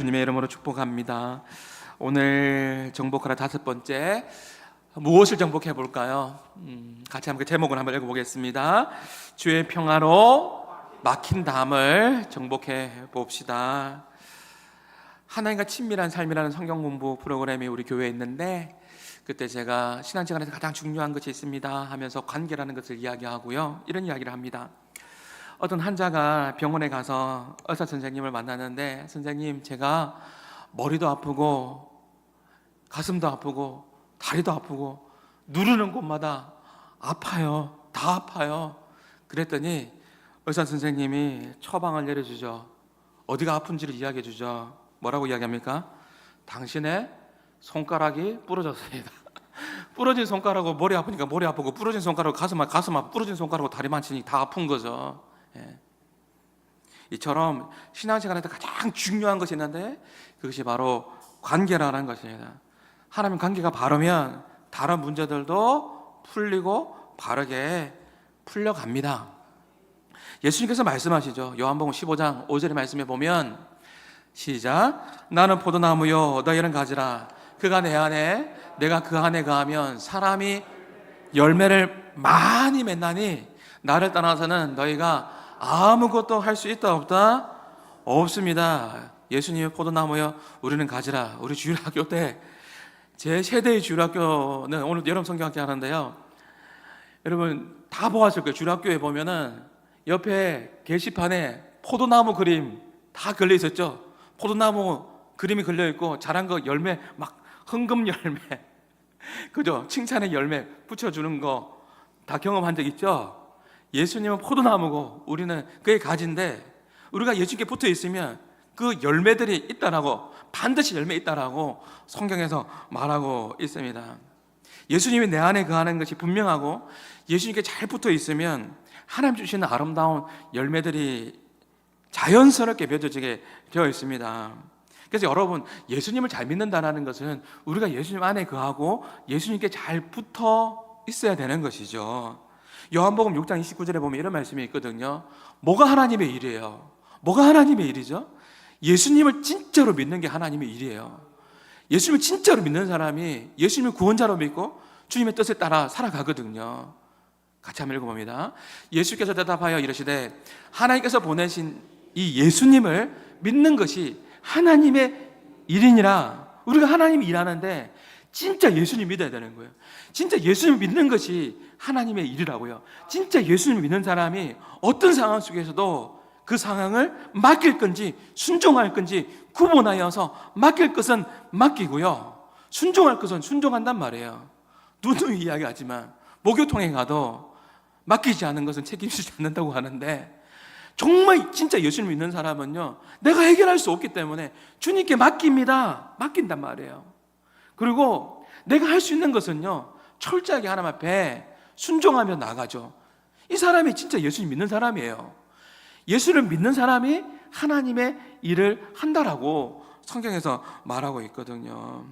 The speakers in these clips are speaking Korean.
주님의 이름으로 축복합니다. 오늘 정복하라 5번째, 무엇을 정복해 볼까요? 같이 함께 제목을 한번 읽어보겠습니다. 주의 평화로 막힌 담을 정복해 봅시다. 하나님과 친밀한 삶이라는 성경 공부 프로그램이 우리 교회에 있는데, 그때 제가 신앙생활에서 가장 중요한 것이 있습니다 하면서 관계라는 것을 이야기하고요, 이런 이야기를 합니다. 어떤 환자가 병원에 가서 의사 선생님을 만났는데, 선생님, 제가 머리도 아프고 가슴도 아프고 다리도 아프고 누르는 곳마다 아파요. 다 아파요. 그랬더니 의사 선생님이 처방을 내려주죠. 어디가 아픈지를 이야기해 주죠. 뭐라고 이야기합니까? 당신의 손가락이 부러졌습니다. 부러진 손가락으로 머리 아프니까 머리 아프고, 부러진 손가락으로 가슴 아프고, 부러진 손가락으로 다리 만치니 다 아픈 거죠. 이처럼 신앙생활에서 가장 중요한 것이 있는데, 그것이 바로 관계라는 것입니다. 하나님 관계가 바르면 다른 문제들도 풀리고 바르게 풀려갑니다. 예수님께서 말씀하시죠. 요한복음 15장 5절의 말씀에 보면, 시작, 나는 포도나무요 너희는 가지라. 그가 내 안에 내가 그 안에 거하면 사람이 열매를 많이 맺나니 나를 떠나서는 너희가 아무것도 할 수 있다 없다? 없습니다. 예수님의 포도나무여 우리는 가지라. 우리 주일학교 때, 제 세대의 주일학교는 오늘 여름 성경학기 하는데요, 여러분 다 보았을 거예요. 주일학교에 보면은 옆에 게시판에 포도나무 그림 다 걸려 있었죠. 포도나무 그림이 걸려 있고 자란 거 열매, 막 흥금 열매, 그죠? 칭찬의 열매 붙여주는 거 다 경험한 적 있죠? 예수님은 포도나무고 우리는 그의 가지인데, 우리가 예수님께 붙어 있으면 그 열매들이 있다라고, 반드시 열매 있다라고 성경에서 말하고 있습니다. 예수님이 내 안에 거하는 것이 분명하고, 예수님께 잘 붙어 있으면 하나님 주시는 아름다운 열매들이 자연스럽게 맺어지게 되어 있습니다. 그래서 여러분, 예수님을 잘 믿는다는 것은 우리가 예수님 안에 거하고 예수님께 잘 붙어 있어야 되는 것이죠. 요한복음 6장 29절에 보면 이런 말씀이 있거든요. 뭐가 하나님의 일이에요? 뭐가 하나님의 일이죠? 예수님을 진짜로 믿는 게 하나님의 일이에요. 예수님을 진짜로 믿는 사람이 예수님을 구원자로 믿고 주님의 뜻에 따라 살아가거든요. 같이 한번 읽어봅니다. 예수께서 대답하여 이르시되, 하나님께서 보내신 이 예수님을 믿는 것이 하나님의 일이니라. 우리가 하나님이 일하는데 진짜 예수님 믿어야 되는 거예요. 진짜 예수님 믿는 것이 하나님의 일이라고요. 진짜 예수님 믿는 사람이 어떤 상황 속에서도 그 상황을 맡길 건지 순종할 건지 구분하여서 맡길 것은 맡기고요, 순종할 것은 순종한단 말이에요. 누누이 이야기하지만 목욕통에 가도 맡기지 않은 것은 책임지지 않는다고 하는데, 정말 진짜 예수님 믿는 사람은요, 내가 해결할 수 없기 때문에 주님께 맡긴단 말이에요. 그리고 내가 할 수 있는 것은요, 철저하게 하나님 앞에 순종하며 나가죠. 이 사람이 진짜 예수님 믿는 사람이에요. 예수를 믿는 사람이 하나님의 일을 한다라고 성경에서 말하고 있거든요.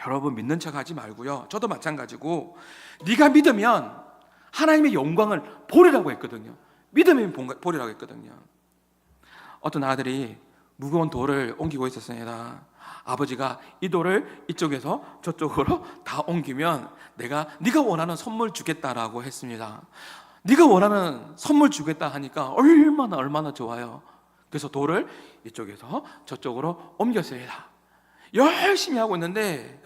여러분, 믿는 척 하지 말고요, 저도 마찬가지고, 네가 믿으면 하나님의 영광을 보리라고 했거든요. 믿으면 보리라고 했거든요. 어떤 아들이 무거운 돌을 옮기고 있었습니다. 아버지가 이 돌을 이쪽에서 저쪽으로 다 옮기면 네가 원하는 선물 주겠다라고 했습니다. 네가 원하는 선물 주겠다 하니까 얼마나 좋아요. 그래서 돌을 이쪽에서 저쪽으로 옮겼습니다. 열심히 하고 있는데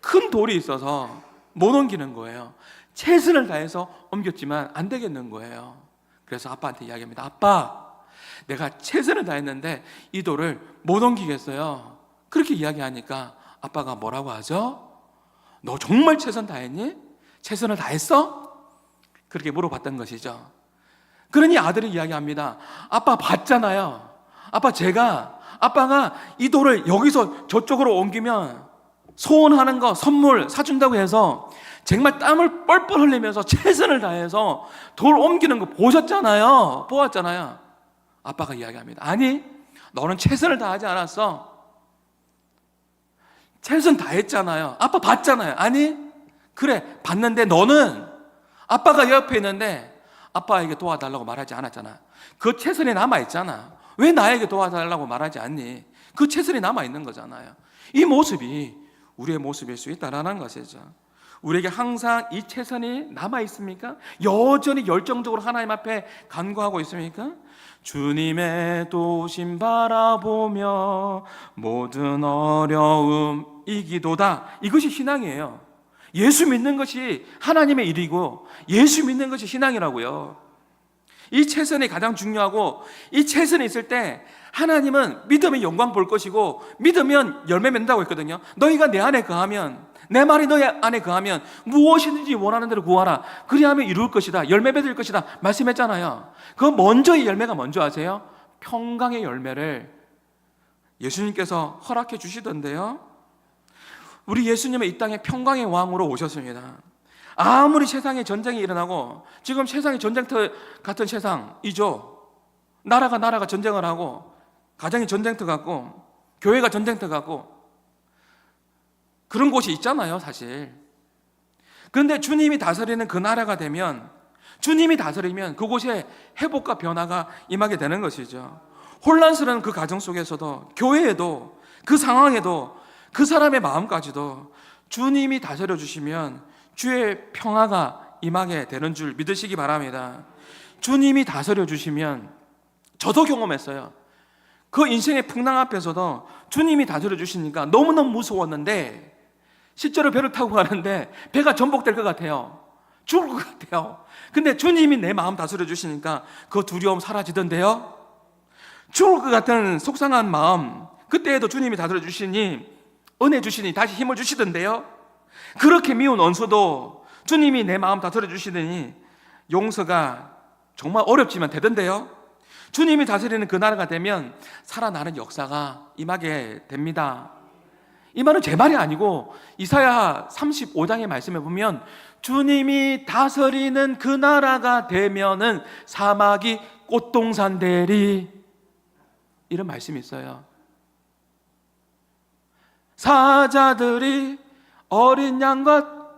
큰 돌이 있어서 못 옮기는 거예요. 최선을 다해서 옮겼지만 안 되겠는 거예요. 그래서 아빠한테 이야기합니다. 아빠, 내가 최선을 다했는데 이 돌을 못 옮기겠어요. 그렇게 이야기하니까 아빠가 뭐라고 하죠? 너 정말 최선 다했니? 최선을 다했어? 그렇게 물어봤던 것이죠. 그러니 아들이 이야기합니다. 아빠 봤잖아요. 아빠가 이 돌을 여기서 저쪽으로 옮기면 소원하는 거 선물 사준다고 해서 정말 땀을 뻘뻘 흘리면서 최선을 다해서 돌 옮기는 거 보았잖아요. 아빠가 이야기합니다. 아니, 너는 최선을 다하지 않았어. 최선 다했잖아요. 아빠 봤잖아요. 아니, 그래, 봤는데 너는 아빠가 옆에 있는데 아빠에게 도와달라고 말하지 않았잖아. 그 최선이 남아있잖아. 왜 나에게 도와달라고 말하지 않니? 그 채선이 남아있는 거잖아요. 이 모습이 우리의 모습일 수 있다라는 것이죠. 우리에게 항상 이 채선이 남아있습니까? 여전히 열정적으로 하나님 앞에 간구하고 있습니까? 주님의 도심 바라보며 모든 어려움 이기도다. 이것이 신앙이에요. 예수 믿는 것이 하나님의 일이고 예수 믿는 것이 신앙이라고요. 이 채선이 가장 중요하고, 이 채선이 있을 때 하나님은 믿음의 영광 볼 것이고, 믿으면 열매 맺는다고 했거든요. 너희가 내 안에 거하면, 내 말이 너희 안에 거하면 무엇이든지 원하는 대로 구하라. 그리하면 이룰 것이다. 열매 맺을 것이다. 말씀했잖아요. 그 먼저의 열매가 먼저 아세요? 평강의 열매를 예수님께서 허락해 주시던데요. 우리 예수님은 이 땅에 평강의 왕으로 오셨습니다. 아무리 세상에 전쟁이 일어나고, 지금 세상이 전쟁터 같은 세상이죠. 나라가 전쟁을 하고, 가정이 전쟁터 같고, 교회가 전쟁터 같고, 그런 곳이 있잖아요, 사실. 그런데 주님이 다스리는 그 나라가 되면, 주님이 다스리면 그곳에 회복과 변화가 임하게 되는 것이죠. 혼란스러운 그 가정 속에서도, 교회에도, 그 상황에도, 그 사람의 마음까지도 주님이 다스려 주시면 주의 평화가 임하게 되는 줄 믿으시기 바랍니다. 주님이 다스려 주시면, 저도 경험했어요. 그 인생의 풍랑 앞에서도 주님이 다스려 주시니까 너무너무 무서웠는데, 실제로 배를 타고 가는데 배가 전복될 것 같아요. 죽을 것 같아요. 근데 주님이 내 마음 다스려 주시니까 그 두려움 사라지던데요. 죽을 것 같은 속상한 마음, 그때에도 주님이 다스려 주시니, 은혜 주시니 다시 힘을 주시던데요. 그렇게 미운 원수도 주님이 내 마음 다스려 주시더니 용서가 정말 어렵지만 되던데요. 주님이 다스리는 그 나라가 되면 살아나는 역사가 임하게 됩니다. 이 말은 제 말이 아니고 이사야 35장의 말씀에 보면, 주님이 다스리는 그 나라가 되면은 사막이 꽃동산 되리, 이런 말씀이 있어요. 사자들이 어린 양과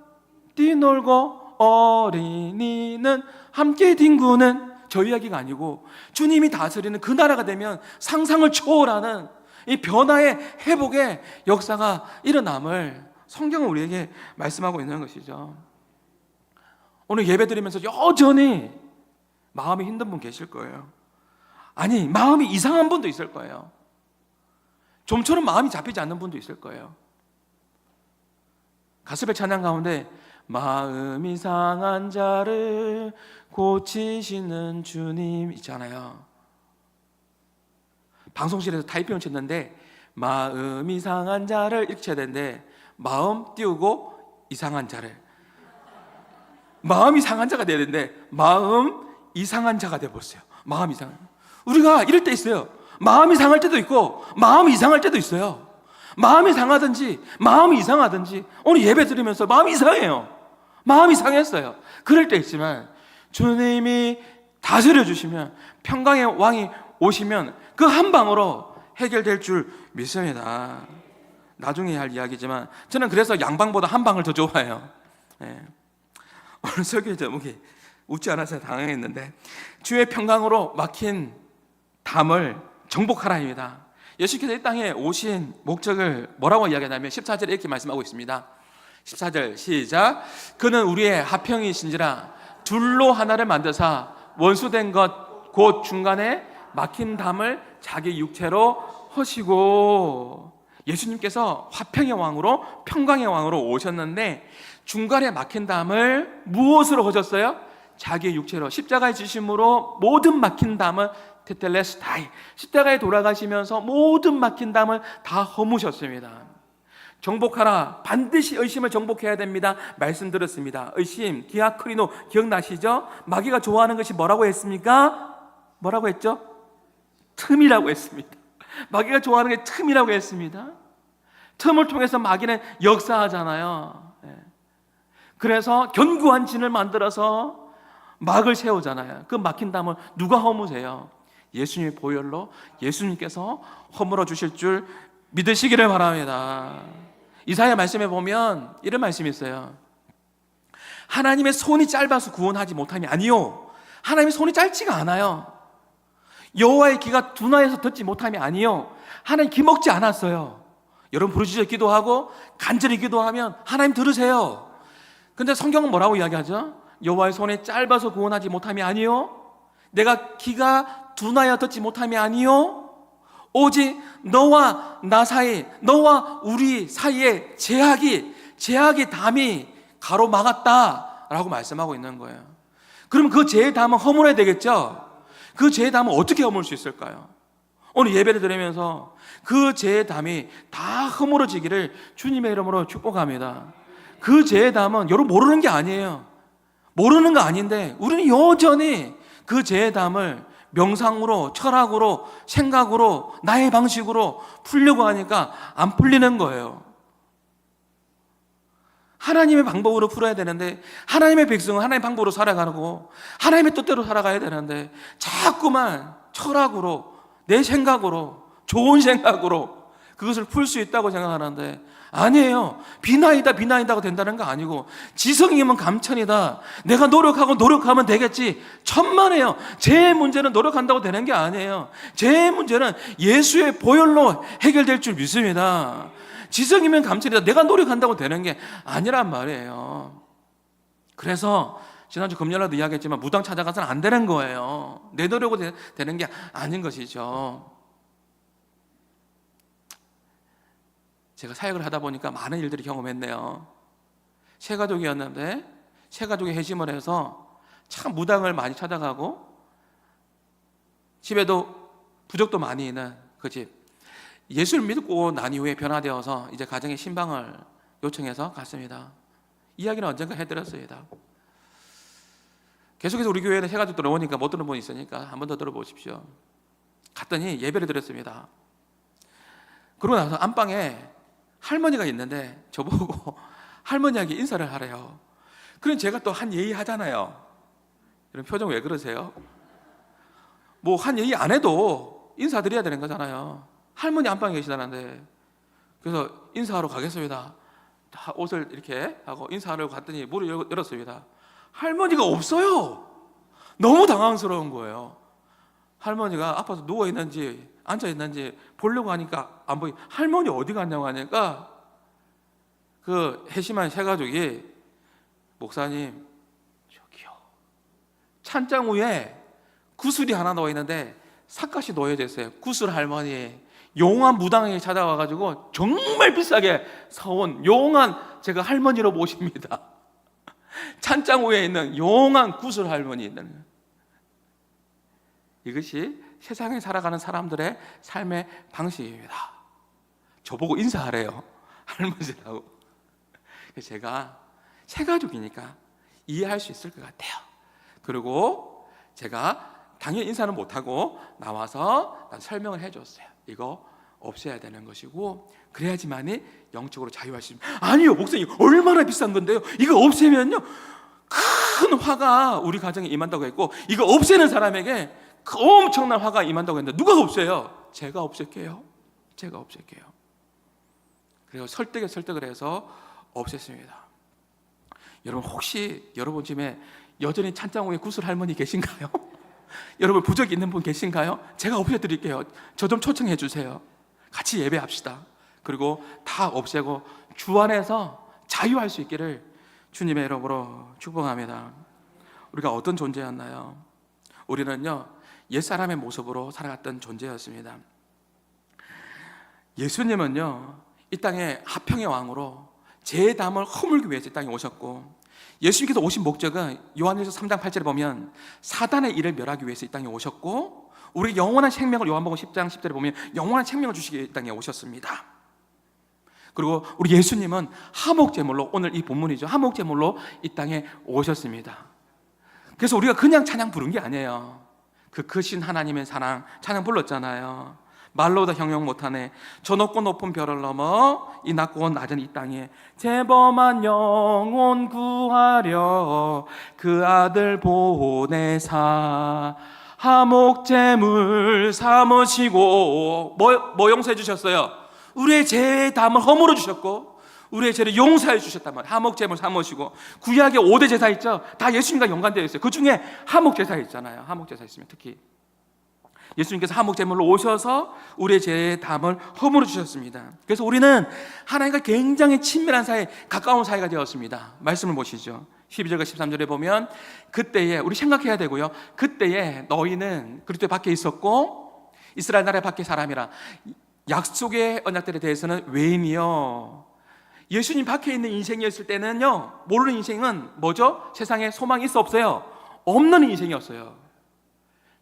뛰놀고 어린이는 함께 뒹구는, 저 이야기가 아니고 주님이 다스리는 그 나라가 되면 상상을 초월하는 이 변화의 회복의 역사가 일어남을 성경은 우리에게 말씀하고 있는 것이죠. 오늘 예배 드리면서 여전히 마음이 힘든 분 계실 거예요. 아니, 마음이 이상한 분도 있을 거예요. 좀처럼 마음이 잡히지 않는 분도 있을 거예요. 가스펠 찬양 가운데 마음이 상한 자를 고치시는 주님 있잖아요. 방송실에서 타이핑을 쳤는데 마음 이상한 자를 이렇게 쳐야 되는데, 마음 띄우고 이상한 자를, 마음이 상한 자가 돼야 되는데 마음 이상한 자가 돼버렸어요. 마음 이상한. 우리가 이럴 때 있어요. 마음이 상할 때도 있고 마음이 이상할 때도 있어요. 마음이 상하든지 마음이 이상하든지, 오늘 예배 드리면서 마음이 이상해요. 마음이 상했어요. 그럴 때 있지만 주님이 다스려 주시면, 평강의 왕이 오시면 그 한 방으로 해결될 줄 믿습니다. 나중에 할 이야기지만 저는 그래서 양방보다 한 방을 더 좋아해요. 네. 오늘 설교 제목이 웃지 않아서 당황했는데, 주의 평강으로 막힌 담을 정복하라입니다. 예수께서 이 땅에 오신 목적을 뭐라고 이야기하냐면 14절에 이렇게 말씀하고 있습니다. 14절 시작. 그는 우리의 화평이신지라 둘로 하나를 만드사 원수된 것 곧 중간에 막힌 담을 자기 육체로 허시고, 예수님께서 화평의 왕으로, 평강의 왕으로 오셨는데 중간에 막힌 담을 무엇으로 허셨어요? 자기의 육체로, 십자가의 지심으로 모든 막힌 담을 테텔레스타이, 십자가에 돌아가시면서 모든 막힌 담을 다 허무셨습니다. 정복하라, 반드시 의심을 정복해야 됩니다. 말씀드렸습니다. 의심, 디아크리노 기억나시죠? 마귀가 좋아하는 것이 뭐라고 했습니까? 뭐라고 했죠? 틈이라고 했습니다. 마귀가 좋아하는 게 틈이라고 했습니다. 틈을 통해서 마귀는 역사하잖아요. 그래서 견고한 진을 만들어서 막을 세우잖아요. 그 막힌 담을 누가 허무세요? 예수님의 보혈로 예수님께서 허물어 주실 줄 믿으시기를 바랍니다. 이사야 말씀에 보면 이런 말씀이 있어요. 하나님의 손이 짧아서 구원하지 못함이 아니요, 하나님의 손이 짧지가 않아요. 여호와의 귀가 둔하여서 듣지 못함이 아니요, 하나님 귀 먹지 않았어요. 여러분 부르짖어 기도하고 간절히 기도하면 하나님 들으세요. 근데 성경은 뭐라고 이야기하죠? 여호와의 손이 짧아서 구원하지 못함이 아니요, 내가 귀가 둔하여 듣지 못함이 아니요, 오직 너와 나 사이, 너와 우리 사이에 제약이 담이 가로막았다라고 말씀하고 있는 거예요. 그럼 그 죄의 담은 허물어야 되겠죠? 그 죄의 담은 어떻게 허물 수 있을까요? 오늘 예배를 드리면서 그 죄의 담이 다 허물어지기를 주님의 이름으로 축복합니다. 그 죄의 담은 여러분 모르는 게 아니에요. 모르는 거 아닌데 우리는 여전히 그 죄의 담을 명상으로, 철학으로, 생각으로, 나의 방식으로 풀려고 하니까 안 풀리는 거예요. 하나님의 방법으로 풀어야 되는데, 하나님의 백성은 하나님의 방법으로 살아가고 하나님의 뜻대로 살아가야 되는데 자꾸만 철학으로, 내 생각으로, 좋은 생각으로 그것을 풀 수 있다고 생각하는데 아니에요. 비나이다가 된다는 거 아니고, 지성이면 감천이다, 내가 노력하면 되겠지, 천만에요. 제 문제는 노력한다고 되는 게 아니에요. 제 문제는 예수의 보혈로 해결될 줄 믿습니다. 지성이면 감천이다, 내가 노력한다고 되는 게 아니란 말이에요. 그래서 지난주 금요일에도 이야기했지만 무당 찾아가서는 안 되는 거예요. 내 노력으로 되는 게 아닌 것이죠. 제가 사역을 하다 보니까 많은 일들을 경험했네요. 세 가족이었는데 세 가족이 회심을 해서 참 무당을 많이 찾아가고 집에도 부족도 많이 있는 그 집, 예수를 믿고 난 이후에 변화되어서 이제 가정의 신방을 요청해서 갔습니다. 이야기는 언젠가 해드렸습니다. 계속해서 우리 교회는 세 가족 들어오니까 못 들은 분이 있으니까 한 번 더 들어보십시오. 갔더니 예배를 드렸습니다. 그러고 나서 안방에 할머니가 있는데 저보고 할머니에게 인사를 하래요. 그럼 제가 또 한 예의 하잖아요. 이런 표정 왜 그러세요? 뭐 한 예의 안 해도 인사드려야 되는 거잖아요. 할머니 안방에 계시다는데. 그래서 인사하러 가겠습니다. 다 옷을 이렇게 하고 인사하려고 갔더니 문을 열었습니다. 할머니가 없어요. 너무 당황스러운 거예요. 할머니가 아파서 누워있는지 앉아있는지 보려고 하니까 안 보이. 할머니 어디 갔냐고 하니까 그 회심한 세 가족이, 목사님 저기요, 찬장 위에 구슬이 하나 놓여있는데 삿갓이 놓여져 있어요. 구슬 할머니, 용한 무당에게 찾아와가지고 정말 비싸게 사온 용한, 제가 할머니로 모십니다. 찬장 위에 있는 용한 구슬 할머니 있는, 이것이 세상에 살아가는 사람들의 삶의 방식입니다. 저보고 인사하래요, 할머니라고. 제가 세 가족이니까 이해할 수 있을 것 같아요. 그리고 제가 당연히 인사는 못하고 나와서 설명을 해줬어요. 이거 없애야 되는 것이고 그래야지만이 영적으로 자유할 수 있습니다. 아니요 목사님, 얼마나 비싼 건데요, 이거 없애면요 큰 화가 우리 가정에 임한다고 했고, 이거 없애는 사람에게 그 엄청난 화가 임한다고 했는데 누가 없애요? 제가 없앨게요. 그래서 설득을 해서 없앴습니다. 여러분 혹시 여러분 집에 여전히 찬장 위에 구슬 할머니 계신가요? 여러분 부적 있는 분 계신가요? 제가 없애드릴게요. 저 좀 초청해 주세요. 같이 예배합시다. 그리고 다 없애고 주 안에서 자유할 수 있기를 주님의 이름으로 축복합니다. 우리가 어떤 존재였나요? 우리는요 옛사람의 모습으로 살아갔던 존재였습니다. 예수님은요 이 땅에 화평의 왕으로 죄의 담을 허물기 위해서 이 땅에 오셨고, 예수님께서 오신 목적은 요한일서 3장 8절에 보면 사단의 일을 멸하기 위해서 이 땅에 오셨고, 우리 영원한 생명을 요한복음 10장 10절에 보면 영원한 생명을 주시기 이 땅에 오셨습니다. 그리고 우리 예수님은 화목제물로, 오늘 이 본문이죠, 화목제물로 이 땅에 오셨습니다. 그래서 우리가 그냥 찬양 부른 게 아니에요. 그 크신 하나님의 사랑 찬양 불렀잖아요. 말로도 형용 못하네. 저 높고 높은 별을 넘어 이 낮고 낮은 이 땅에 죄범한 영혼 구하려 그 아들 보내사 화목제물 삼으시고 뭐 용서해 주셨어요? 우리의 죄의 담을 허물어 주셨고 우리의 죄를 용서해 주셨단 말이에요. 화목제물 삼으시고, 구약의 5대 제사 있죠? 다 예수님과 연관되어 있어요. 그 중에 화목제사 있잖아요. 화목제사 있으면 특히 예수님께서 화목제물로 오셔서 우리의 죄의 담을 허물어 주셨습니다. 그래서 우리는 하나님과 굉장히 친밀한 사이, 가까운 사이가 되었습니다. 말씀을 보시죠. 12절과 13절에 보면 그때에, 우리 생각해야 되고요, 그때에 너희는 그리스도 밖에 있었고 이스라엘 나라의 밖에 사람이라. 약속의 언약들에 대해서는 외인이요, 예수님 밖에 있는 인생이었을 때는요, 모르는 인생은 뭐죠? 세상에 소망이 있어 없어요? 없는 인생이었어요.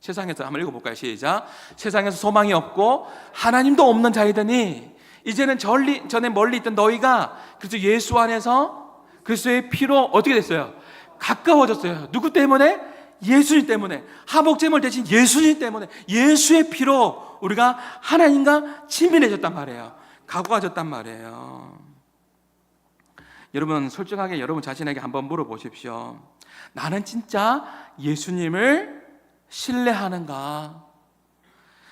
세상에서 한번 읽어볼까요? 시작. 세상에서 소망이 없고 하나님도 없는 자이더니 이제는 전에 멀리 있던 너희가 그래서 예수 안에서 그리스도의 피로 어떻게 됐어요? 가까워졌어요. 누구 때문에? 예수님 때문에. 화목제물 대신 예수님 때문에, 예수의 피로 우리가 하나님과 친밀해졌단 말이에요. 가까워졌단 말이에요. 여러분, 솔직하게 여러분 자신에게 한번 물어보십시오. 나는 진짜 예수님을 신뢰하는가?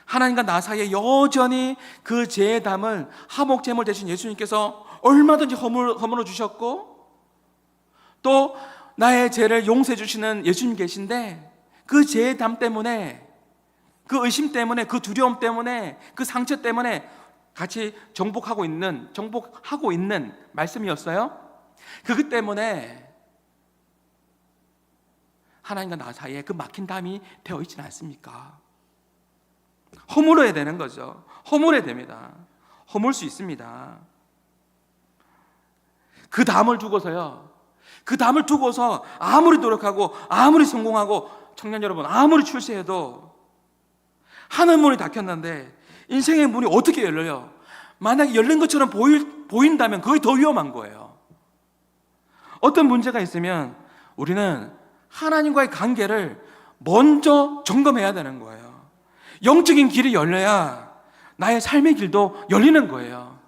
하나님과 나 사이에 여전히 그 죄의 담을 화목제물 대신 예수님께서 얼마든지 허물어 주셨고, 또 나의 죄를 용서해 주시는 예수님 계신데, 그 죄의 담 때문에, 그 의심 때문에, 그 두려움 때문에, 그 상처 때문에 같이 정복하고 있는 말씀이었어요. 그것 때문에 하나님과 나 사이에 그 막힌 담이 되어 있지는 않습니까? 허물어야 되는 거죠. 허물어야 됩니다. 허물 수 있습니다. 그 담을 두고서요, 그 담을 두고서 아무리 노력하고 아무리 성공하고, 청년 여러분, 아무리 출세해도 하늘 문이 닫혔는데 인생의 문이 어떻게 열려요? 만약에 열린 것처럼 보인다면 그게 더 위험한 거예요. 어떤 문제가 있으면 우리는 하나님과의 관계를 먼저 점검해야 되는 거예요. 영적인 길이 열려야 나의 삶의 길도 열리는 거예요.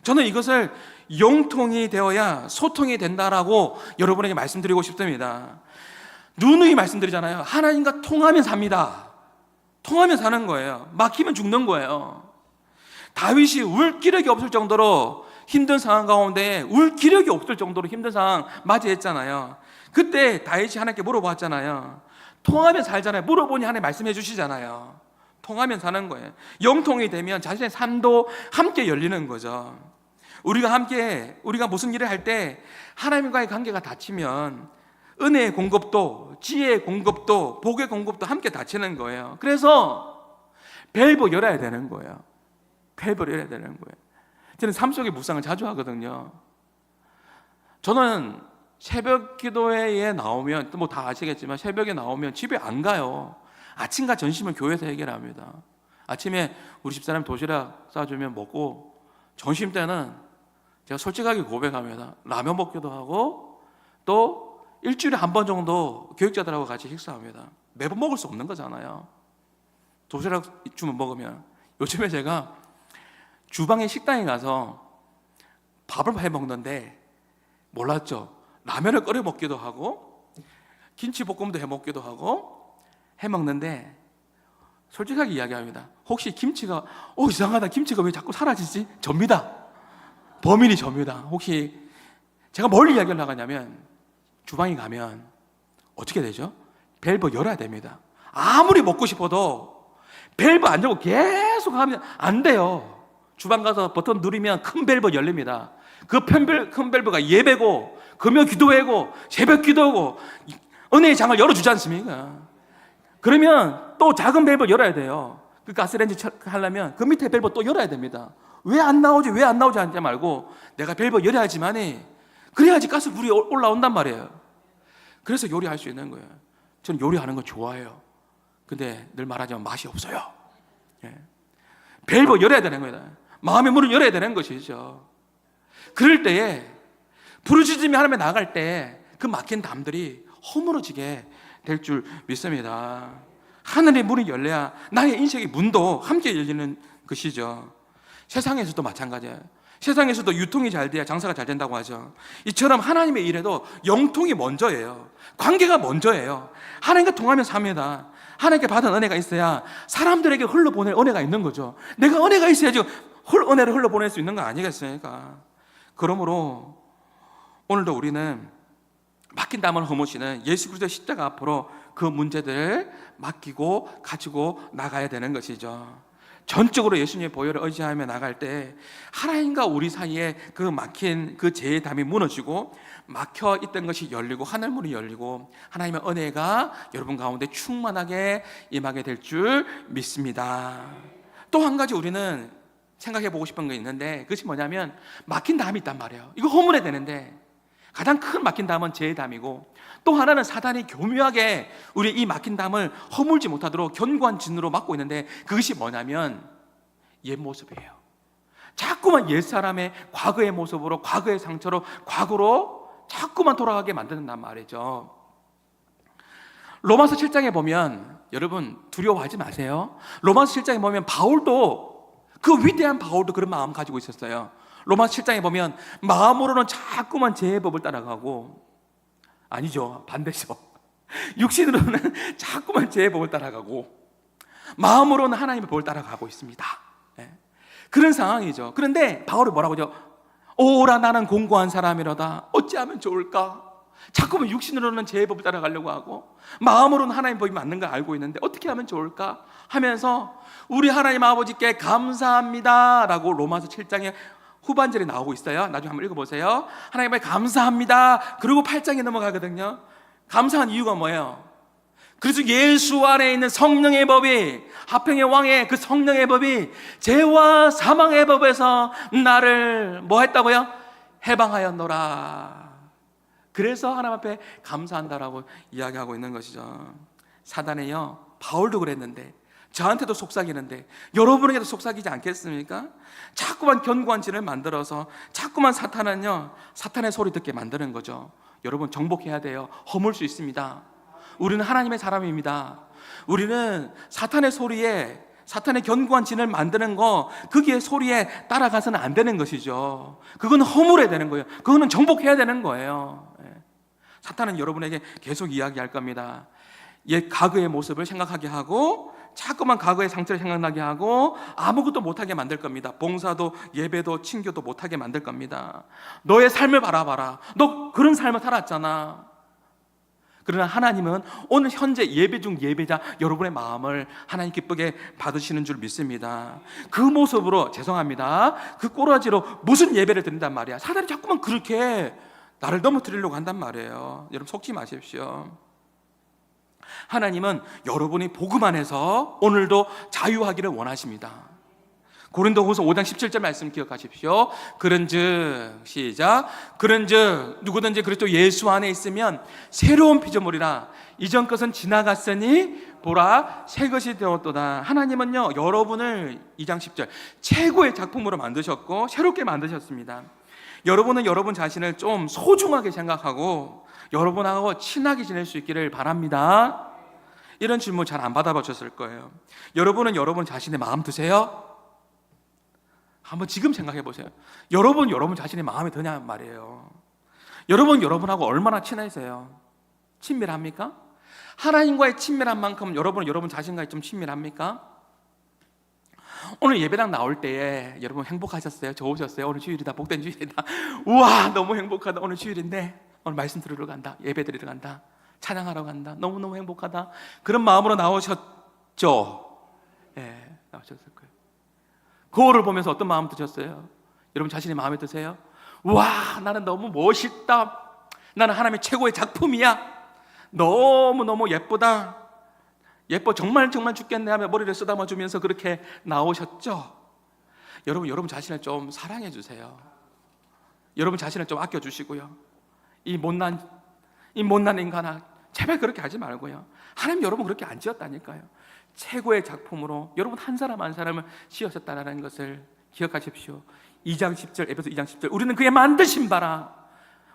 저는 이것을 영통이 되어야 소통이 된다라고 여러분에게 말씀드리고 싶습니다. 누누이 말씀드리잖아요. 하나님과 통하면 삽니다. 통하면 사는 거예요. 막히면 죽는 거예요. 다윗이 울 기력이 없을 정도로 힘든 상황 가운데, 울 기력이 없을 정도로 힘든 상황 맞이했잖아요. 그때 다윗이 하나님께 물어봤잖아요. 통하면 살잖아요. 물어보니 하나님 말씀해 주시잖아요. 통하면 사는 거예요. 영통이 되면 자신의 삶도 함께 열리는 거죠. 우리가 무슨 일을 할 때 하나님과의 관계가 닫히면 은혜의 공급도, 지혜의 공급도, 복의 공급도 함께 닫히는 거예요. 그래서 밸브 열어야 되는 거예요. 밸브를 열어야 되는 거예요. 저는 삶 속의 묵상을 자주 하거든요. 저는 새벽 기도회에 나오면, 뭐 다 아시겠지만 새벽에 나오면 집에 안 가요. 아침과 점심은 교회에서 해결합니다. 아침에 우리 집사람 도시락 싸주면 먹고, 점심 때는 제가 솔직하게 고백합니다. 라면 먹기도 하고, 또 일주일에 한 번 정도 교육자들하고 같이 식사합니다. 매번 먹을 수 없는 거잖아요. 도시락 주면 먹으면. 요즘에 제가 주방에 식당에 가서 밥을 해 먹는데 몰랐죠. 라면을 끓여 먹기도 하고 김치볶음도 해 먹기도 하고 해 먹는데, 솔직하게 이야기합니다. 혹시 김치가 이상하다, 김치가 왜 자꾸 사라지지? 접니다. 범인이 접니다. 혹시 제가 뭘 이야기를 나가냐면, 주방에 가면 어떻게 되죠? 밸브 열어야 됩니다. 아무리 먹고 싶어도 밸브 안 열고 계속 하면 안 돼요. 주방 가서 버튼 누르면 큰 밸브 열립니다. 그 큰 밸브가 예배고, 금요 기도회고, 새벽 기도고, 은혜의 장을 열어주지 않습니까? 그러면 또 작은 밸브 열어야 돼요. 그 가스레인지 하려면 그 밑에 밸브 또 열어야 됩니다. 왜 안 나오지 하지 말고, 내가 밸브 열어야지만이, 그래야지 가스불이 올라온단 말이에요. 그래서 요리할 수 있는 거예요. 저는 요리하는 거 좋아해요. 근데 늘 말하자면 맛이 없어요. 밸브 열어야 되는 거예요. 마음의 문을 열어야 되는 것이죠. 그럴 때에 부르짖으며 하나님에 나갈 때 그 막힌 담들이 허물어지게 될 줄 믿습니다. 하늘의 문이 열려야 나의 인생의 문도 함께 열리는 것이죠. 세상에서도 마찬가지예요. 세상에서도 유통이 잘 돼야 장사가 잘 된다고 하죠. 이처럼 하나님의 일에도 영통이 먼저예요. 관계가 먼저예요. 하나님과 통하면 삽니다. 하나님께 받은 은혜가 있어야 사람들에게 흘러보낼 은혜가 있는 거죠. 내가 은혜가 있어야지 은혜를 흘러보낼 수 있는 거 아니겠습니까? 그러므로 오늘도 우리는 막힌 담을 허무시는 예수 그리스도의 십자가 앞으로 그 문제들을 맡기고 가지고 나가야 되는 것이죠. 전적으로 예수님의 보혈을 의지하며 나갈 때 하나님과 우리 사이에 그 막힌 그 죄의 담이 무너지고 막혀 있던 것이 열리고 하늘문이 열리고 하나님의 은혜가 여러분 가운데 충만하게 임하게 될 줄 믿습니다. 또 한 가지 우리는 생각해 보고 싶은 게 있는데, 그것이 뭐냐면 막힌 담이 있단 말이에요. 이거 허물어야 되는데 가장 큰 막힌 담은 죄의 담이고, 또 하나는 사단이 교묘하게 우리 이 막힌 담을 허물지 못하도록 견고한 진으로 막고 있는데, 그것이 뭐냐면 옛 모습이에요. 자꾸만 옛사람의 과거의 모습으로, 과거의 상처로, 과거로 자꾸만 돌아가게 만드는단 말이죠. 로마서 7장에 보면, 여러분 두려워하지 마세요. 로마서 7장에 보면 바울도, 그 위대한 바울도 그런 마음 가지고 있었어요. 로마서 7장에 보면 마음으로는 자꾸만 죄의 법을 따라가고, 아니죠, 반대죠. 육신으로는 자꾸만 죄의 법을 따라가고 마음으로는 하나님의 법을 따라가고 있습니다. 그런 상황이죠. 그런데 바울이 뭐라고 하죠? 오라 나는 공고한 사람이로다. 어찌하면 좋을까? 자꾸만 육신으로는 죄의 법을 따라가려고 하고 마음으로는 하나님의 법이 맞는 걸 알고 있는데 어떻게 하면 좋을까? 하면서 우리 하나님 아버지께 감사합니다 라고 로마서 7장에 후반절에 나오고 있어요. 나중에 한번 읽어보세요. 하나님께 감사합니다. 그리고 8장에 넘어가거든요. 감사한 이유가 뭐예요? 그래서 예수 안에 있는 성령의 법이, 화평의 왕의 그 성령의 법이 죄와 사망의 법에서 나를 뭐 했다고요? 해방하였노라. 그래서 하나님 앞에 감사한다라고 이야기하고 있는 것이죠. 사단이요, 바울도 그랬는데, 저한테도 속삭이는데 여러분에게도 속삭이지 않겠습니까? 자꾸만 견고한 진을 만들어서 자꾸만 사탄은요, 사탄의 소리 듣게 만드는 거죠. 여러분 정복해야 돼요. 허물 수 있습니다. 우리는 하나님의 사람입니다. 우리는 사탄의 소리에, 사탄의 견고한 진을 만드는 거, 거기에 소리에 따라가서는 안 되는 것이죠. 그건 허물어야 되는 거예요. 그거는 정복해야 되는 거예요. 사탄은 여러분에게 계속 이야기할 겁니다. 옛 과거의 모습을 생각하게 하고 자꾸만 과거의 상처를 생각나게 하고 아무것도 못하게 만들 겁니다. 봉사도 예배도 친교도 못하게 만들 겁니다. 너의 삶을 바라봐라. 너 그런 삶을 살았잖아. 그러나 하나님은 오늘 현재 예배 중 예배자 여러분의 마음을 하나님 기쁘게 받으시는 줄 믿습니다. 그 모습으로, 죄송합니다, 그 꼬라지로 무슨 예배를 드린단 말이야. 사단이 자꾸만 그렇게 나를 넘어뜨리려고 한단 말이에요. 여러분 속지 마십시오. 하나님은 여러분이 복음 안에서 오늘도 자유하기를 원하십니다. 고린도후서 5장 17절 말씀 기억하십시오. 그런즉, 시작, 그런즉 누구든지 그리스도 예수 안에 있으면 새로운 피조물이라. 이전 것은 지나갔으니 보라 새 것이 되었도다. 하나님은요, 여러분을 2장 10절 최고의 작품으로 만드셨고 새롭게 만드셨습니다. 여러분은 여러분 자신을 좀 소중하게 생각하고 여러분하고 친하게 지낼 수 있기를 바랍니다. 이런 질문 잘 안 받아보셨을 거예요. 여러분은 여러분 자신의 마음 드세요? 한번 지금 생각해 보세요. 여러분 자신의 마음에 드냐 말이에요. 여러분하고 얼마나 친해세요? 친밀합니까? 하나님과의 친밀한 만큼 여러분 자신과의 좀 친밀합니까? 오늘 예배당 나올 때에 여러분 행복하셨어요? 좋으셨어요? 오늘 주일이다, 복된 주일이다. 우와, 너무 행복하다. 오늘 주일인데 오늘 말씀 들으러 간다, 예배 드리러 간다, 찬양하러 간다, 너무너무 행복하다. 그런 마음으로 나오셨죠? 예, 나오셨을 거예요. 거울을 보면서 어떤 마음 드셨어요? 여러분 자신의 마음에 드세요? 와, 나는 너무 멋있다. 나는 하나님의 최고의 작품이야. 너무너무 예쁘다. 예뻐, 정말 죽겠네 하며 머리를 쓰다듬어 주면서 그렇게 나오셨죠? 여러분 자신을 좀 사랑해 주세요. 여러분 자신을 좀 아껴 주시고요. 이 못난 인간아, 제발 그렇게 하지 말고요. 하나님 여러분 그렇게 안 지었다니까요. 최고의 작품으로 여러분 한 사람 한 사람을 지으셨다는 것을 기억하십시오. 2장 10절, 에베소 2장 10절, 우리는 그의 만드신 바라.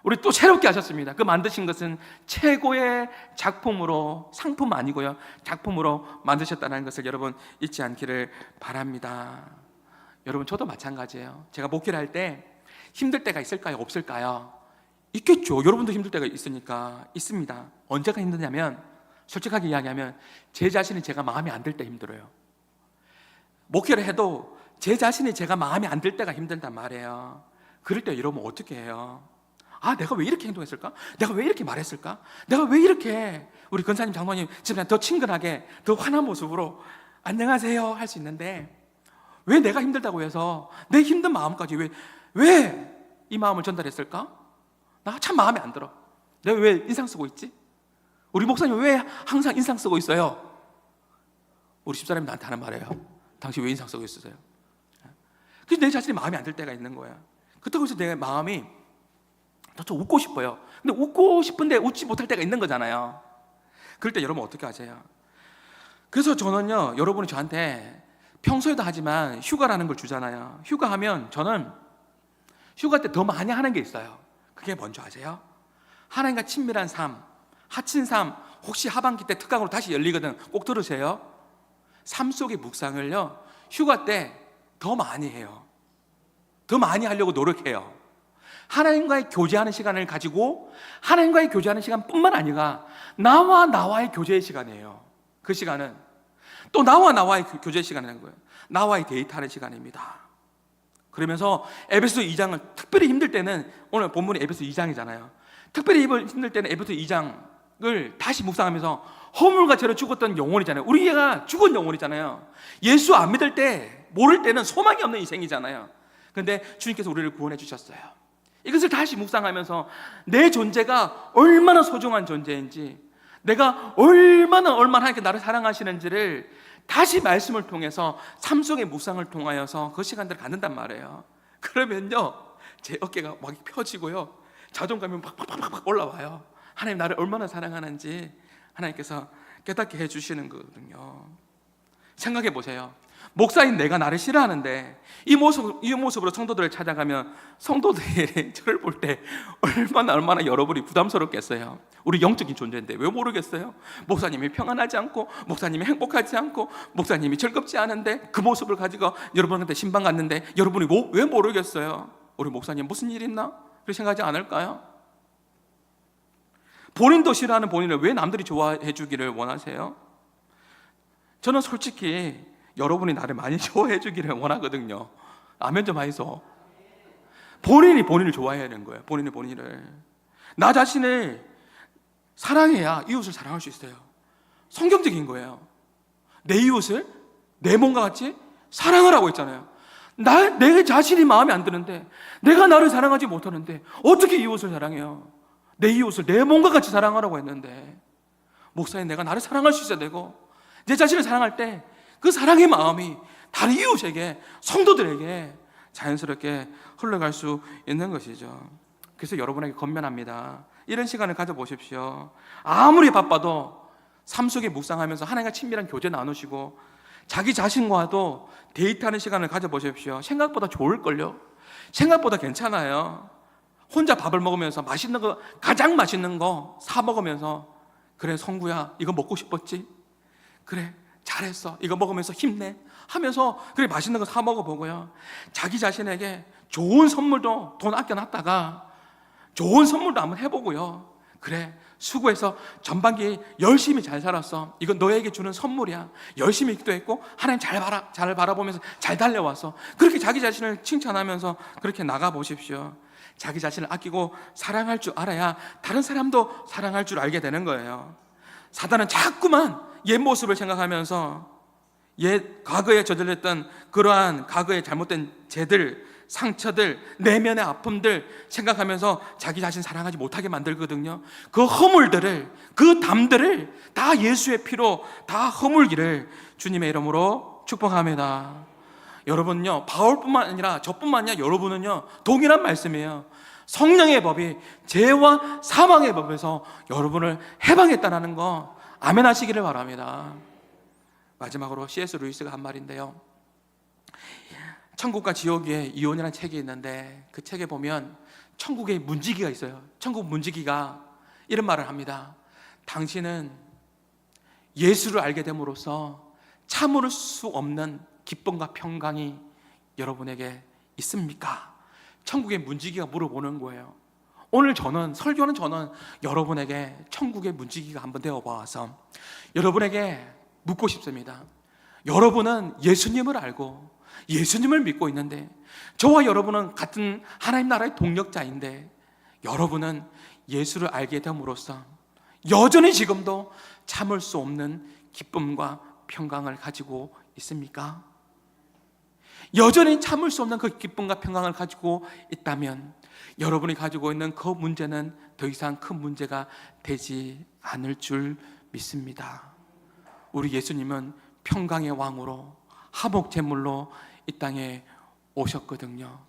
우리 또 새롭게 하셨습니다. 그 만드신 것은 최고의 작품으로, 상품 아니고요, 작품으로 만드셨다는 것을 여러분 잊지 않기를 바랍니다. 여러분 저도 마찬가지예요. 제가 목회를 할 때 힘들 때가 있을까요? 없을까요? 있겠죠. 여러분도 힘들 때가 있으니까 있습니다. 언제가 힘드냐면, 솔직하게 이야기하면 제 자신이 제가 마음에 안 들 때 힘들어요. 목회를 해도 제 자신이 제가 마음에 안 들 때가 힘들단 말이에요. 그럴 때 여러분 어떻게 해요? 아, 내가 왜 이렇게 행동했을까? 내가 왜 이렇게 말했을까? 내가 왜 이렇게 우리 권사님, 장로님 집에 더 친근하게, 더 환한 모습으로 안녕하세요 할 수 있는데, 왜 내가 힘들다고 해서 내 힘든 마음까지 왜 이 마음을 전달했을까? 나 참 마음에 안 들어. 내가 왜 인상 쓰고 있지? 우리 목사님 왜 항상 인상 쓰고 있어요? 우리 집사람이 나한테 하는 말이에요. 당신 왜 인상 쓰고 있으세요? 그래서 내 자신이 마음에 안 들 때가 있는 거야. 그때 그래서 내 마음이 좀 웃고 싶어요. 근데 웃고 싶은데 웃지 못할 때가 있는 거잖아요. 그럴 때 여러분 어떻게 하세요? 그래서 저는요, 여러분이 저한테 평소에도 하지만 휴가라는 걸 주잖아요. 휴가하면 저는 휴가 때 더 많이 하는 게 있어요. 그게 뭔지 아세요? 하나님과 친밀한 삶, 하친삶. 혹시 하반기 때 특강으로 다시 열리거든. 꼭 들으세요. 삶 속의 묵상을요, 휴가 때 더 많이 해요. 더 많이 하려고 노력해요. 하나님과의 교제하는 시간을 가지고, 하나님과의 교제하는 시간뿐만 아니라 나와의 교제의 시간이에요. 그 시간은 또 나와의 교제 시간이라는 거예요. 나와의 데이트하는 시간입니다. 그러면서 에베소 2장을 특별히 힘들 때는, 오늘 본문이 에베소 2장이잖아요. 특별히 힘들 때는 에베소 2장을 다시 묵상하면서 허물과 죄로 죽었던 영혼이잖아요. 우리가 죽은 영혼이잖아요. 예수 안 믿을 때, 모를 때는 소망이 없는 인생이잖아요. 그런데 주님께서 우리를 구원해 주셨어요. 이것을 다시 묵상하면서 내 존재가 얼마나 소중한 존재인지, 내가 얼마나 하나님께 나를 사랑하시는지를 다시 말씀을 통해서, 삶 속의 묵상을 통하여서 그 시간들을 갖는단 말이에요. 그러면요, 제 어깨가 막 펴지고요, 자존감이 팍팍팍팍 올라와요. 하나님 나를 얼마나 사랑하는지 하나님께서 깨닫게 해주시는 거거든요. 생각해 보세요. 목사인 내가 나를 싫어하는데 이 모습으로 성도들을 찾아가면 성도들이 저를 볼 때 얼마나 여러분이 부담스럽겠어요. 우리 영적인 존재인데 왜 모르겠어요? 목사님이 평안하지 않고, 목사님이 행복하지 않고, 목사님이 즐겁지 않은데 그 모습을 가지고 여러분한테 신방 갔는데 여러분이 왜 모르겠어요? 우리 목사님 무슨 일 있나? 그렇게 생각하지 않을까요? 본인도 싫어하는 본인을 왜 남들이 좋아해 주기를 원하세요? 저는 솔직히 여러분이 나를 많이 좋아해 주기를 원하거든요. 아멘 좀 하이소. 본인이 본인을 좋아해야 하는 거예요. 본인이 본인을. 나 자신을 사랑해야 이웃을 사랑할 수 있어요. 성경적인 거예요. 내 이웃을 내 몸과 같이 사랑하라고 했잖아요. 내 자신이 마음에 안 드는데, 내가 나를 사랑하지 못하는데 어떻게 이웃을 사랑해요? 내 이웃을 내 몸과 같이 사랑하라고 했는데, 목사님 내가 나를 사랑할 수 있어야 되고, 내 자신을 사랑할 때 그 사랑의 마음이 다른 이웃에게, 성도들에게 자연스럽게 흘러갈 수 있는 것이죠. 그래서 여러분에게 권면합니다. 이런 시간을 가져보십시오. 아무리 바빠도 삶 속에 묵상하면서 하나님과 친밀한 교제 나누시고, 자기 자신과도 데이트하는 시간을 가져보십시오. 생각보다 좋을걸요. 생각보다 괜찮아요. 혼자 밥을 먹으면서 맛있는 거, 가장 맛있는 거 사 먹으면서, 그래 성구야 이거 먹고 싶었지? 그래 잘했어, 이거 먹으면서 힘내 하면서 그래 맛있는 거 사 먹어보고요, 자기 자신에게 좋은 선물도 돈 아껴놨다가 좋은 선물도 한번 해보고요, 그래 수고해서 전반기 열심히 잘 살았어, 이건 너에게 주는 선물이야, 열심히 기도했고 하나님 잘 바라보면서 잘 달려왔어, 그렇게 자기 자신을 칭찬하면서 그렇게 나가보십시오. 자기 자신을 아끼고 사랑할 줄 알아야 다른 사람도 사랑할 줄 알게 되는 거예요. 사단은 자꾸만 옛 모습을 생각하면서 과거에 저질렀던 그러한 과거의 잘못된 죄들, 상처들, 내면의 아픔들 생각하면서 자기 자신 사랑하지 못하게 만들거든요. 그 허물들을, 그 담들을 다 예수의 피로 다 허물기를 주님의 이름으로 축복합니다. 여러분요, 바울뿐만 아니라 저뿐만 아니라 여러분은요 동일한 말씀이에요. 성령의 법이 죄와 사망의 법에서 여러분을 해방했다는 거 아멘 하시기를 바랍니다. 마지막으로 C.S. 루이스가 한 말인데요, 천국과 지옥의 이혼이라는 책이 있는데 그 책에 보면 천국의 문지기가 있어요. 천국 문지기가 이런 말을 합니다. 당신은 예수를 알게 됨으로써 참을 수 없는 기쁨과 평강이 여러분에게 있습니까? 천국의 문지기가 물어보는 거예요. 오늘 설교는 저는 여러분에게 천국의 문지기가 한번 되어봐서 여러분에게 묻고 싶습니다. 여러분은 예수님을 알고 예수님을 믿고 있는데, 저와 여러분은 같은 하나님 나라의 동력자인데, 여러분은 예수를 알게 됨으로써 여전히 지금도 참을 수 없는 기쁨과 평강을 가지고 있습니까? 여전히 참을 수 없는 그 기쁨과 평강을 가지고 있다면 여러분이 가지고 있는 그 문제는 더 이상 큰 문제가 되지 않을 줄 믿습니다. 우리 예수님은 평강의 왕으로 화목제물로 이 땅에 오셨거든요.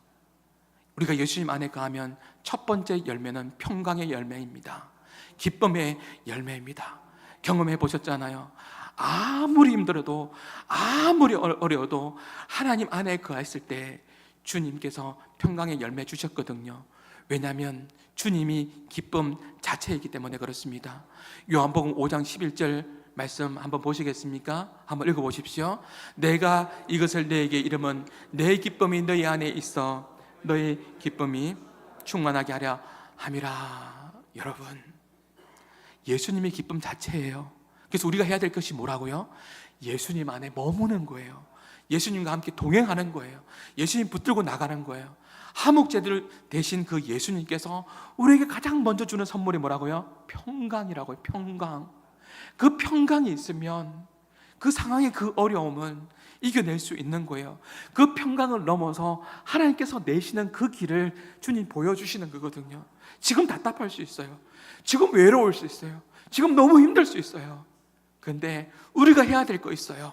우리가 예수님 안에 거하면 첫 번째 열매는 평강의 열매입니다. 기쁨의 열매입니다. 경험해 보셨잖아요. 아무리 힘들어도 아무리 어려워도 하나님 안에 거했을 때 주님께서 평강의 열매 주셨거든요. 왜냐하면 주님이 기쁨 자체이기 때문에 그렇습니다. 요한복음 5장 11절 말씀 한번 보시겠습니까? 한번 읽어보십시오. 내가 이것을 너에게 이름은 내 기쁨이 너희 안에 있어 너희 기쁨이 충만하게 하려 함이라. 여러분, 예수님의 기쁨 자체예요. 그래서 우리가 해야 될 것이 뭐라고요? 예수님 안에 머무는 거예요. 예수님과 함께 동행하는 거예요. 예수님 붙들고 나가는 거예요. 화목제들 대신 그 예수님께서 우리에게 가장 먼저 주는 선물이 뭐라고요? 평강이라고요. 평강. 그 평강이 있으면 그 상황의 그 어려움은 이겨낼 수 있는 거예요. 그 평강을 넘어서 하나님께서 내시는 그 길을 주님 보여주시는 거거든요. 지금 답답할 수 있어요. 지금 외로울 수 있어요. 지금 너무 힘들 수 있어요. 그런데 우리가 해야 될 거 있어요.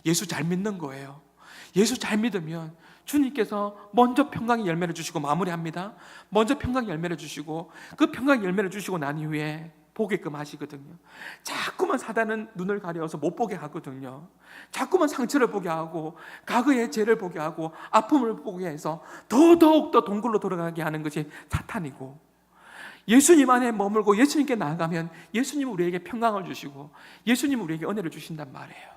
예수 잘 믿는 거예요. 예수 잘 믿으면 주님께서 먼저 평강의 열매를 주시고 마무리합니다. 먼저 평강의 열매를 주시고 그 평강의 열매를 주시고 난 이후에 보게끔 하시거든요. 자꾸만 사단은 눈을 가려서 못 보게 하거든요. 자꾸만 상처를 보게 하고 과거의 죄를 보게 하고 아픔을 보게 해서 더더욱 동굴로 돌아가게 하는 것이 사탄이고, 예수님 안에 머물고 예수님께 나아가면 예수님 우리에게 평강을 주시고 예수님 우리에게 은혜를 주신단 말이에요.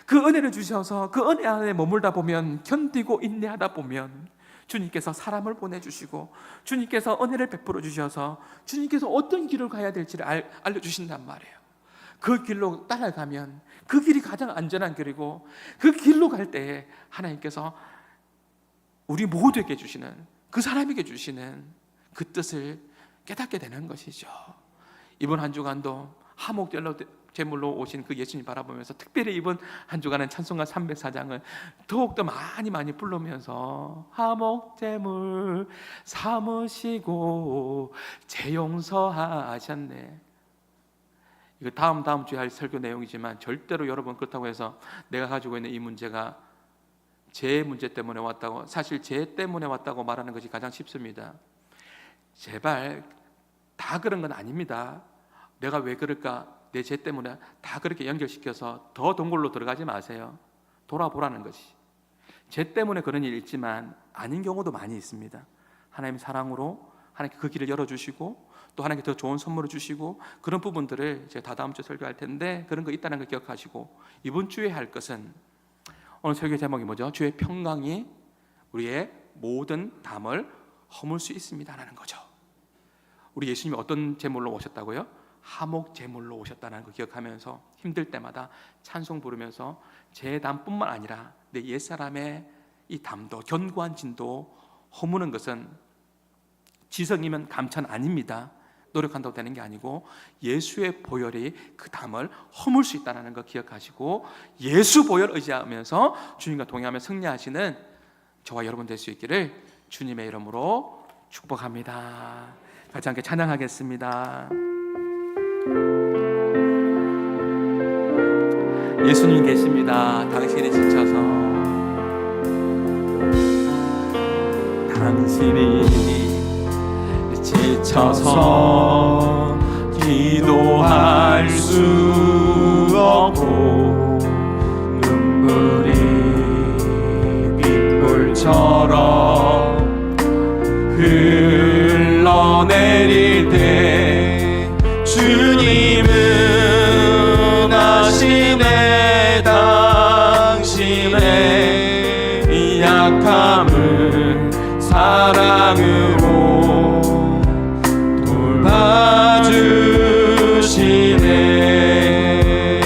그 은혜를 주셔서 그 은혜 안에 머물다 보면, 견디고 인내하다 보면 주님께서 사람을 보내주시고 주님께서 은혜를 베풀어 주셔서 주님께서 어떤 길을 가야 될지를 알려주신단 말이에요. 그 길로 따라가면 그 길이 가장 안전한 길이고, 그 길로 갈 때에 하나님께서 우리 모두에게 주시는, 그 사람에게 주시는 그 뜻을 깨닫게 되는 것이죠. 이번 한 주간도 화목제물로 오신 그 예수님 바라보면서 특별히 이번 한 주간은 찬송가 304장을 더욱더 많이 부르면서 화목제물 삼으시고 재용서하셨네. 이거 다음 주에 할 설교 내용이지만 절대로 여러분 그렇다고 해서 내가 가지고 있는 이 문제가 제 문제 때문에 왔다고, 사실 제 때문에 왔다고 말하는 것이 가장 쉽습니다. 제발 다 그런 건 아닙니다. 내가 왜 그럴까? 내 죄 때문에 다 그렇게 연결시켜서 더 동굴로 들어가지 마세요. 돌아보라는 것이. 죄 때문에 그런 일이 있지만 아닌 경우도 많이 있습니다. 하나님 사랑으로 하나님께 그 길을 열어주시고 또 하나님께 더 좋은 선물을 주시고, 그런 부분들을 제가 다 다음 주에 설교할 텐데 그런 거 있다는 걸 기억하시고, 이번 주에 할 것은, 오늘 설교 제목이 뭐죠? 주의 평강이 우리의 모든 담을 허물 수 있습니다라는 거죠. 우리 예수님이 어떤 제물로 오셨다고요? 화목제물로 오셨다는 거 기억하면서 힘들 때마다 찬송 부르면서 제 담뿐만 아니라 내 옛사람의 이 담도, 견고한 진도 허무는 것은 지성이면 감천 아닙니다. 노력한다고 되는 게 아니고 예수의 보혈이 그 담을 허물 수 있다는 거 기억하시고, 예수 보혈 의지하면서 주님과 동행하며 승리하시는 저와 여러분 될 수 있기를 주님의 이름으로 축복합니다. 같이 함께 찬양하겠습니다. 예수님 계십니다. 당신이 지쳐서, 당신이 지쳐서 기도할 수 없고 눈물이 빗물처럼 흘러내릴 때 주님은 아시네. 당신의 이 약함을 사랑으로 돌봐주시네.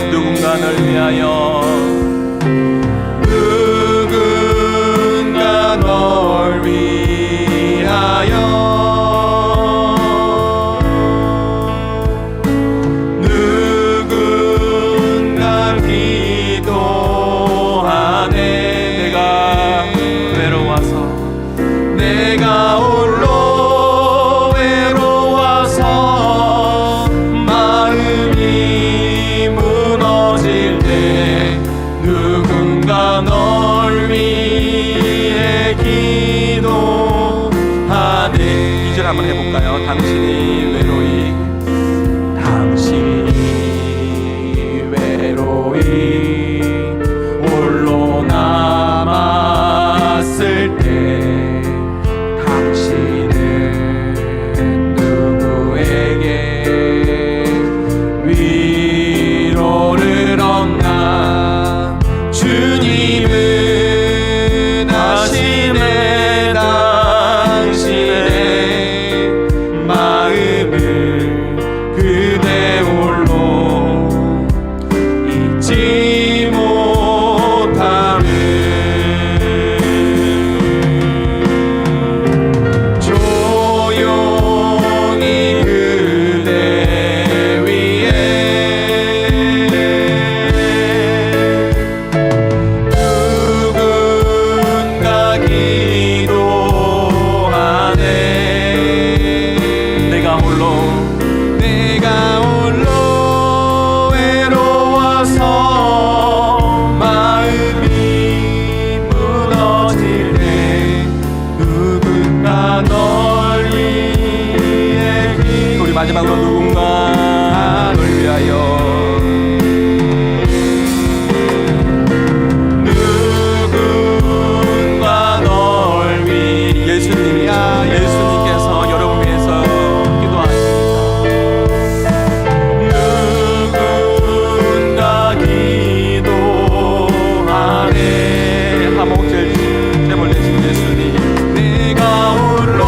누군가 널 위하여, 누군가 널 위하여 누군가 널 위해 기도하네. 2절 한번 해볼까요? 당신이 외로이 홀로 남았을 때 당신은 누구에게 위로를 얻나. 주님은 아시네 당신의 마음을 그대 홀로 잊지 못함을. 조용히 그대 위에 누군가 기도하네. 내가 홀로 외로워서 마음이 무너질 때 누군가 널 위해 우리 마지막으로 누군가 널 위하여 누군가 널 위하여. 예수님께서 여러분 위해서 누군가 기도하네. 한 목소리 제물 내신 예수님. 내가 홀로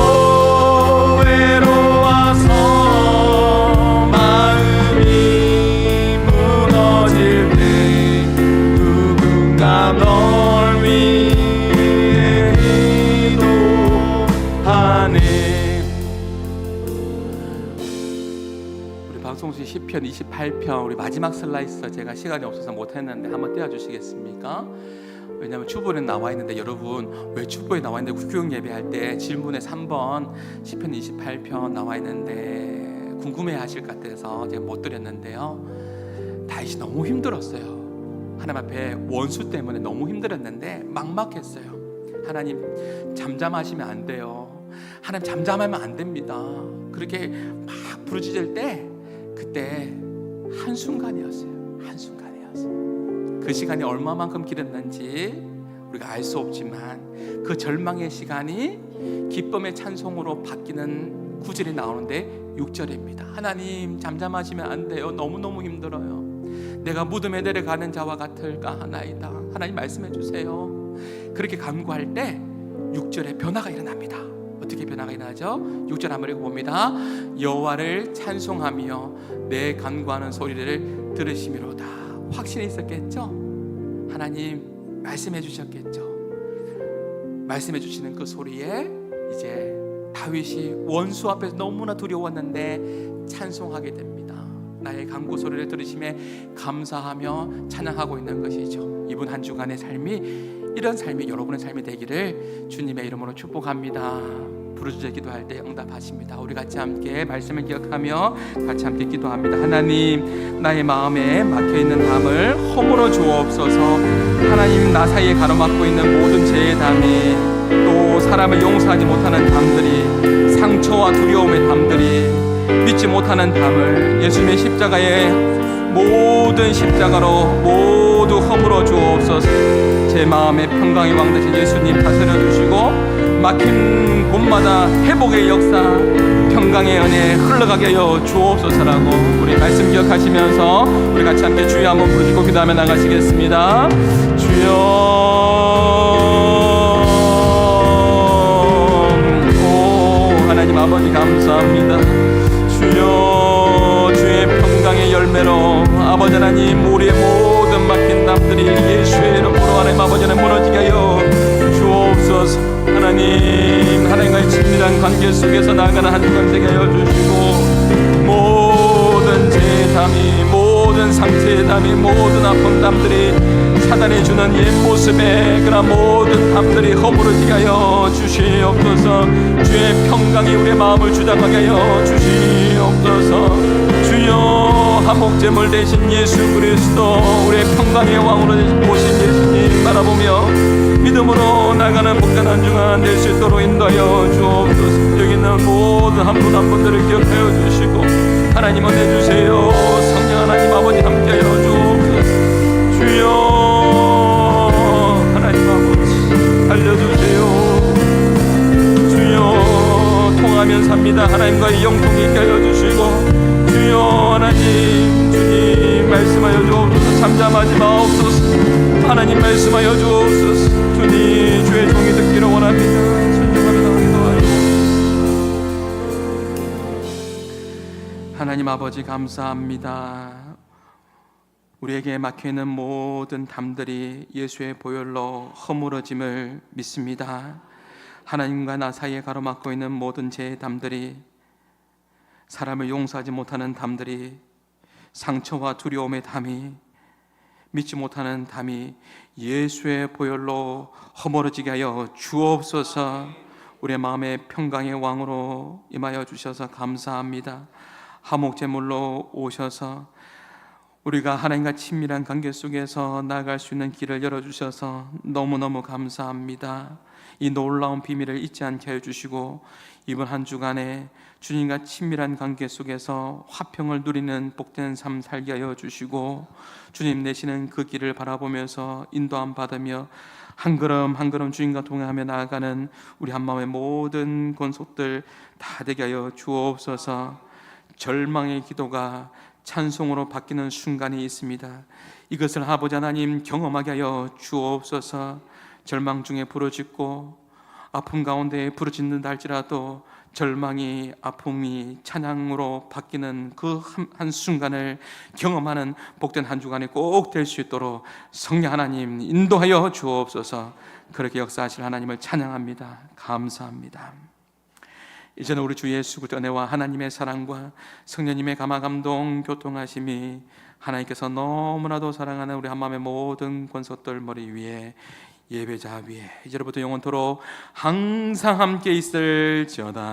외로워서 마음이 무너질 때 누군가 널 위해 기도하네. 우리 박성수 시편 28편 우리 마지막 슬라이스 제가 시간이 없어서 못했는데 한번 떼어주시겠습니까? 왜냐하면 추보에 나와 있는데 여러분 왜 추보에 나와 있는데 구경 예배할 때 질문에 3번 시편 28편 나와 있는데 궁금해하실 것 같아서 제가 못 드렸는데요. 다윗이 너무 힘들었어요. 하나님 앞에 원수 때문에 너무 힘들었는데 막막했어요. 하나님 잠잠하시면 안 돼요. 하나님 잠잠하면 안 됩니다. 그렇게 막 부르짖을 때 그때 한순간이었어요. 한순간이었어요. 그 시간이 얼마만큼 길었는지 우리가 알 수 없지만 그 절망의 시간이 기쁨의 찬송으로 바뀌는 구절이 나오는데 6절입니다. 하나님 잠잠하시면 안 돼요. 너무너무 힘들어요. 내가 무덤에 내려가는 자와 같을까 하나이다. 하나님 말씀해 주세요. 그렇게 간구할 때 6절에 변화가 일어납니다. 어떻게 변화가 일어나죠? 6절 한번 읽어봅니다. 여호와를 찬송하며 내 간구하는 소리를 들으시미로다. 확신이 있었겠죠? 하나님 말씀해 주셨겠죠? 말씀해 주시는 그 소리에 이제 다윗이 원수 앞에서 너무나 두려웠는데 찬송하게 됩니다. 나의 간구 소리를 들으심에 감사하며 찬양하고 있는 것이죠. 이번 한 주간의 삶이 이런 삶이 여러분의 삶이 되기를 주님의 이름으로 축복합니다. 부르짖어 기도할 때 응답하십니다. 우리 같이 함께 말씀을 기억하며 같이 함께 기도합니다. 하나님, 나의 마음에 막혀있는 담을 허물어 주옵소서. 하나님, 나 사이에 가로막고 있는 모든 죄의 담이, 또 사람을 용서하지 못하는 담들이, 상처와 두려움의 담들이, 믿지 못하는 담을 예수님의 십자가에 모든 십자가로 모두 허물어 주옵소서. 제 마음에 평강의 왕 되신 예수님 다스려 주시고 막힌 곳마다 회복의 역사, 평강의 은혜 흘러가게 하여 주옵소서라고 우리 말씀 기억하시면서 우리 같이 함께 주여 한번 부르짖고 기도하며 나가시겠습니다. 주여, 오 하나님 아버지 감사합니다. 주여, 주의 평강의 열매로 아버지 하나님 우리의 모든 막힌 담들이 예수의 이름으로 하나님 아버지 하나님 무너지게 하여 주옵소서. 하나님과의 친밀한 관계 속에서 나아가는 한 주간 되게 하여 주시고, 모든 죄의 담이, 모든 상처의 담이, 모든 아픈 담들이 사단이 주는 옛 모습에 그러나 모든 담들이 허물어지게 하여 주시옵소서. 주의 평강이 우리의 마음을 주장하게 하여 주시옵소서. 주의 주여 한목제물 대신 예수 그리스도 우리의 평강의 왕으로 오신 예수님 바라보며 믿음으로 나가는 복된 한 주간 될 수 있도록 인도하여 주옵소서. 여기 있는 모든 한 분 한 분들을 기억하여 주시고 하나님 은혜 주세요. 성령 하나님 아버지 함께하여 주옵소서. 주여 하나님 아버지 알려주세요. 주여 통하면 삽니다. 하나님과의 영통이 있게 하여 주시고 주여 하나님 주님 말씀하여 주옵소서. 잠잠하지 마옵소서. 하나님 말씀하여 주옵소서. 주님 주의 종이 듣기를 원합니다. 순종하며 나가기도 하여 하나님 아버지 감사합니다. 우리에게 막혀있는 모든 담들이 예수의 보혈로 허물어짐을 믿습니다. 하나님과 나 사이에 가로막고 있는 모든 죄의 담들이, 사람을 용서하지 못하는 담들이, 상처와 두려움의 담이, 믿지 못하는 담이 예수의 보혈로 허물어지게 하여 주옵소서. 우리의 마음의 평강의 왕으로 임하여 주셔서 감사합니다. 화목제물로 오셔서 우리가 하나님과 친밀한 관계 속에서 나아갈 수 있는 길을 열어주셔서 너무너무 감사합니다. 이 놀라운 비밀을 잊지 않게 해주시고 이번 한 주간에 주님과 친밀한 관계 속에서 화평을 누리는 복된 삶 살게 하여 주시고 주님 내시는 그 길을 바라보면서 인도함 받으며 한 걸음 한 걸음 주님과 동행하며 나아가는 우리 한마음의 모든 권속들 다 되게 하여 주옵소서. 절망의 기도가 찬송으로 바뀌는 순간이 있습니다. 이것을 아버지 하나님 경험하게 하여 주옵소서. 절망 중에 부르짖고 아픔 가운데 부르짖는다 할지라도 절망이 아픔이 찬양으로 바뀌는 그 한 순간을 경험하는 복된 한 주간이 꼭 될 수 있도록 성령 하나님 인도하여 주옵소서. 그렇게 역사하실 하나님을 찬양합니다. 감사합니다. 이제는 우리 주 예수 그리스도의 은혜와 하나님의 사랑과 성령님의 감화 감동 교통하심이 하나님께서 너무나도 사랑하는 우리 한마음의 모든 권속들 머리 위에 예배자 위에 이제로부터 영원토록 항상 함께 있을지어다.